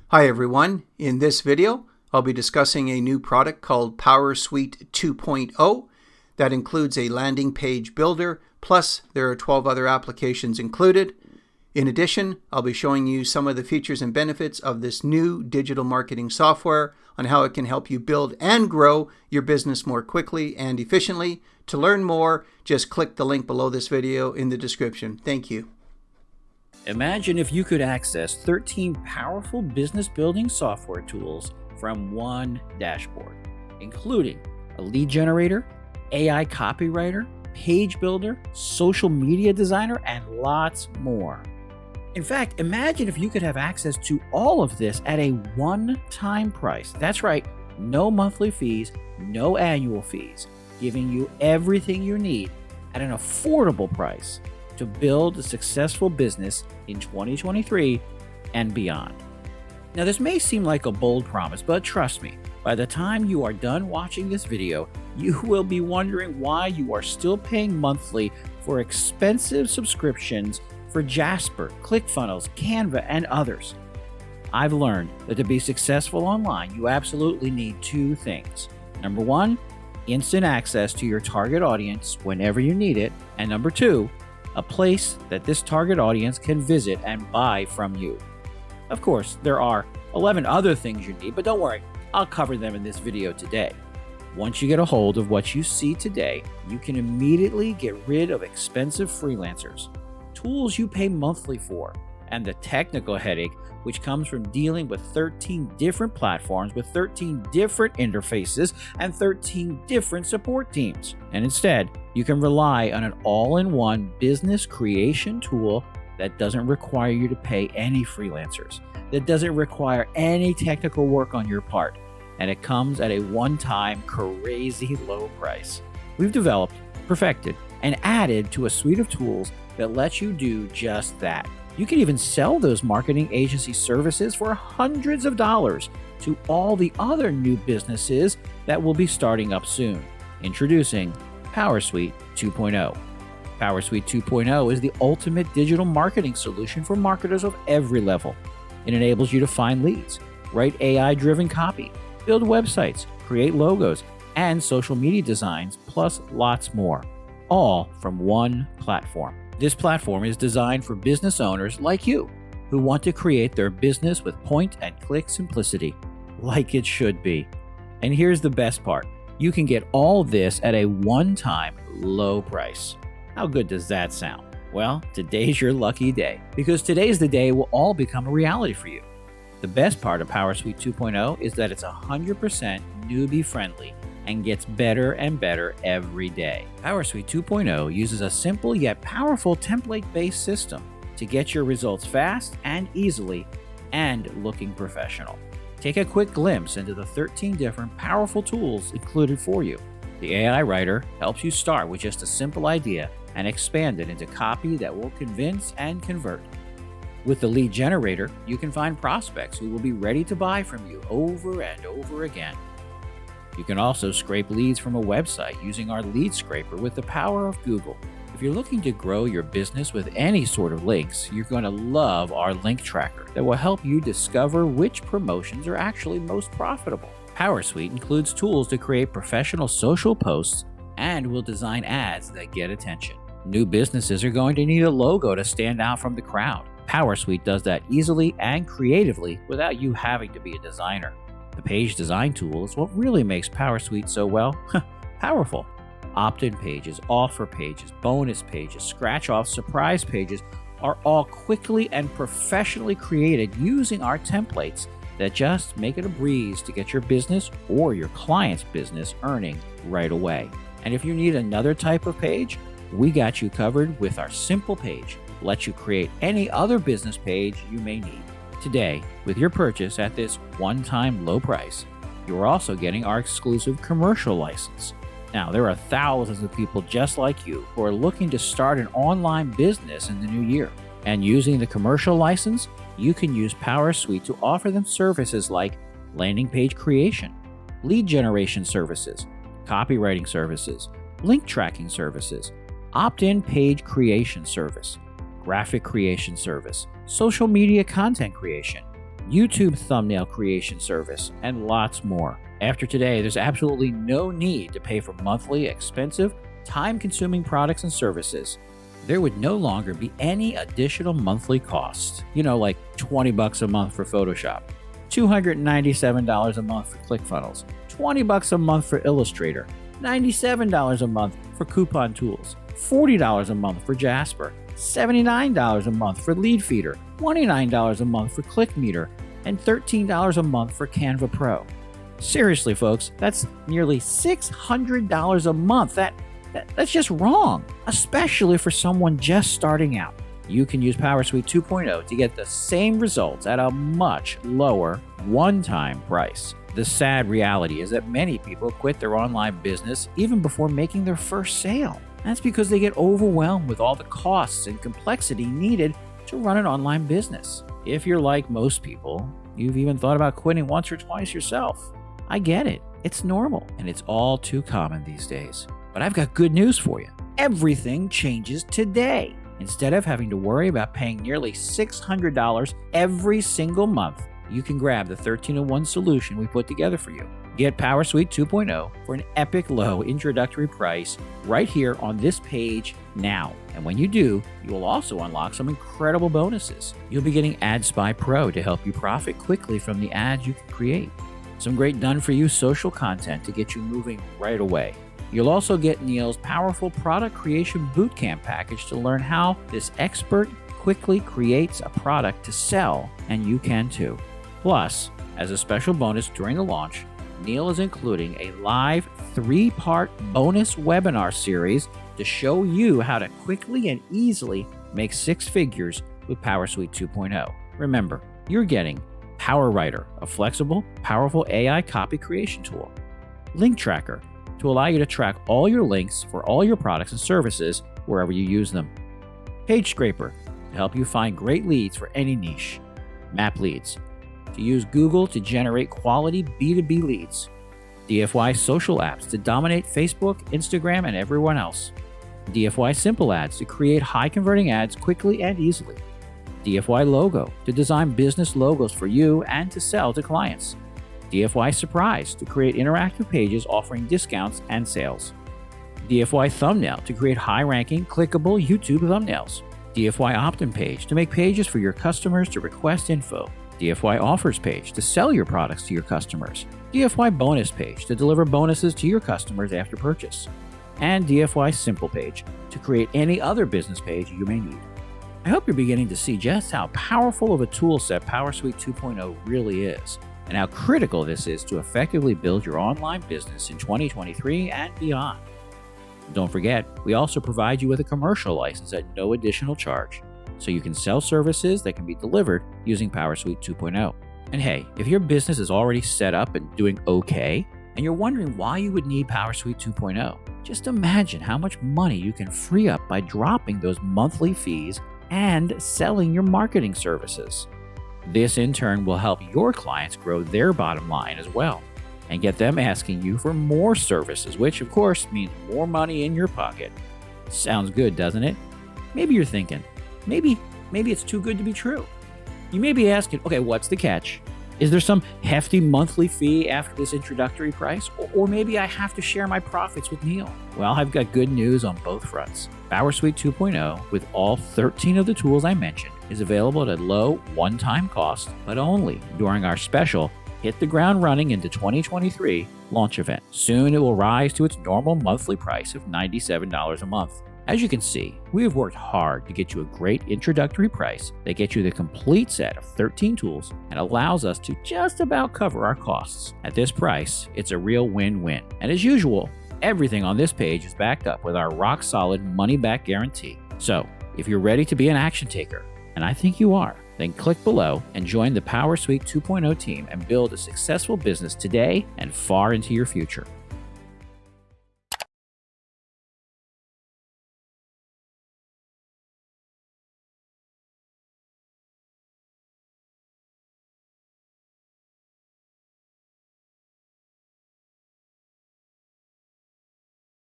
Hi everyone. In this video, I'll be discussing a new product called PowrSuite 2.0 that includes a landing page builder, plus there are 12 other applications included. In addition, I'll be showing you some of the features and benefits of this new digital marketing software on how it can help you build and grow your business more quickly and efficiently. To learn more, just click the link below this video in the description. Thank you. Imagine if you could access 13 powerful business building software tools from one dashboard, including a lead generator, AI copywriter, page builder, social media designer, and lots more. In fact, imagine if you could have access to all of this at a one-time price. That's right, no monthly fees, no annual fees, giving you everything you need at an affordable price to build a successful business in 2023 and beyond. Now, this may seem like a bold promise, but trust me, by the time you are done watching this video, you will be wondering why you are still paying monthly for expensive subscriptions for Jasper, ClickFunnels, Canva, and others. I've learned that to be successful online, you absolutely need two things. Number one, instant access to your target audience whenever you need it. And number two, a place that this target audience can visit and buy from you. Of course, there are 11 other things you need, but don't worry, I'll cover them in this video today. Once you get a hold of what you see today, you can immediately get rid of expensive freelancers, tools you pay monthly for, and the technical headache which comes from dealing with 13 different platforms with 13 different interfaces and 13 different support teams. And instead, you can rely on an all-in-one business creation tool that doesn't require you to pay any freelancers, that doesn't require any technical work on your part, and it comes at a one-time crazy low price. We've developed, perfected, and added to a suite of tools that lets you do just that. You can even sell those marketing agency services for hundreds of dollars to all the other new businesses that will be starting up soon. Introducing PowrSuite 2.0. PowrSuite 2.0 is the ultimate digital marketing solution for marketers of every level. It enables you to find leads, write AI-driven copy, build websites, create logos, and social media designs, plus lots more, all from one platform. This platform is designed for business owners like you who want to create their business with point-and-click simplicity, like it should be. And here's the best part. You can get all this at a one-time low price. How good does that sound? Well, today's your lucky day, because today's the day it will all become a reality for you. The best part of PowrSuite 2.0 is that it's 100% newbie-friendly and gets better and better every day. PowrSuite 2.0 uses a simple yet powerful template-based system to get your results fast and easily and looking professional. Take a quick glimpse into the 13 different powerful tools included for you. The AI Writer helps you start with just a simple idea and expand it into copy that will convince and convert. With the Lead Generator, you can find prospects who will be ready to buy from you over and over again. You can also scrape leads from a website using our lead scraper with the power of Google. If you're looking to grow your business with any sort of links, you're going to love our link tracker that will help you discover which promotions are actually most profitable. PowrSuite includes tools to create professional social posts and will design ads that get attention. New businesses are going to need a logo to stand out from the crowd. PowrSuite does that easily and creatively without you having to be a designer. The page design tool is what really makes PowrSuite so, well, powerful. Opt-in pages, offer pages, bonus pages, scratch-off surprise pages are all quickly and professionally created using our templates that just make it a breeze to get your business or your client's business earning right away. And if you need another type of page, we got you covered with our simple page. Lets you create any other business page you may need. Today, with your purchase at this one-time low price, you're also getting our exclusive commercial license. Now, there are thousands of people just like you who are looking to start an online business in the new year. And using the commercial license, you can use PowrSuite to offer them services like landing page creation, lead generation services, copywriting services, link tracking services, opt-in page creation service, graphic creation service, social media content creation, YouTube thumbnail creation service, and lots more. After today, there's absolutely no need to pay for monthly, expensive, time-consuming products and services. There would no longer be any additional monthly costs. Like $20 a month for Photoshop, $297 a month for ClickFunnels, $20 a month for Illustrator, $97 a month for Coupon Tools, $40 a month for Jasper, $79 a month for Leadfeeder, $29 a month for ClickMeter, and $13 a month for Canva Pro. Seriously, folks, that's nearly $600 a month. That's just wrong, especially for someone just starting out. You can use PowrSuite 2.0 to get the same results at a much lower one-time price. The sad reality is that many people quit their online business even before making their first sale. That's because they get overwhelmed with all the costs and complexity needed to run an online business. If you're like most people, you've even thought about quitting once or twice yourself. I get it. It's normal, and it's all too common these days. But I've got good news for you. Everything changes today. Instead of having to worry about paying nearly $600 every single month, you can grab the 13-in-1 solution we put together for you. Get PowrSuite 2.0 for an epic low introductory price right here on this page now. And when you do, you will also unlock some incredible bonuses. You'll be getting AdSpy Pro to help you profit quickly from the ads you can create. Some great done-for-you social content to get you moving right away. You'll also get Neil's powerful product creation bootcamp package to learn how this expert quickly creates a product to sell, and you can too. Plus, as a special bonus during the launch, Neil is including a live 3-part bonus webinar series to show you how to quickly and easily make 6 figures with PowrSuite 2.0. Remember, you're getting PowerWriter, a flexible, powerful AI copy creation tool, Link Tracker, to allow you to track all your links for all your products and services wherever you use them, Page Scraper, to help you find great leads for any niche, Map Leads, to use Google to generate quality B2B leads, DfY Social Apps to dominate Facebook, Instagram, and everyone else, DfY Simple Ads to create high-converting ads quickly and easily, DfY Logo to design business logos for you and to sell to clients, DfY Surprise to create interactive pages offering discounts and sales, DfY Thumbnail to create high-ranking, clickable YouTube thumbnails, DfY Opt-in Page to make pages for your customers to request info, DfY Offers Page to sell your products to your customers, DfY Bonus Page to deliver bonuses to your customers after purchase, and DfY Simple Page to create any other business page you may need. I hope you're beginning to see just how powerful of a tool set PowrSuite 2.0 really is, and how critical this is to effectively build your online business in 2023 and beyond. Don't forget, we also provide you with a commercial license at no additional charge, so you can sell services that can be delivered using PowrSuite 2.0. And hey, if your business is already set up and doing okay, and you're wondering why you would need PowrSuite 2.0, just imagine how much money you can free up by dropping those monthly fees and selling your marketing services. This in turn will help your clients grow their bottom line as well, and get them asking you for more services, which of course means more money in your pocket. Sounds good, doesn't it? Maybe you're thinking, maybe it's too good to be true. You may be asking, okay, what's the catch? Is there some hefty monthly fee after this introductory price? Or maybe I have to share my profits with Neil? Well, I've got good news on both fronts. PowrSuite 2.0, with all 13 of the tools I mentioned, is available at a low one-time cost, but only during our special Hit the Ground Running into 2023 launch event. Soon it will rise to its normal monthly price of $97 a month. As you can see, we have worked hard to get you a great introductory price that gets you the complete set of 13 tools and allows us to just about cover our costs. At this price, it's a real win-win. And as usual, everything on this page is backed up with our rock-solid money-back guarantee. So, if you're ready to be an action taker, and I think you are, then click below and join the PowrSuite 2.0 team and build a successful business today and far into your future.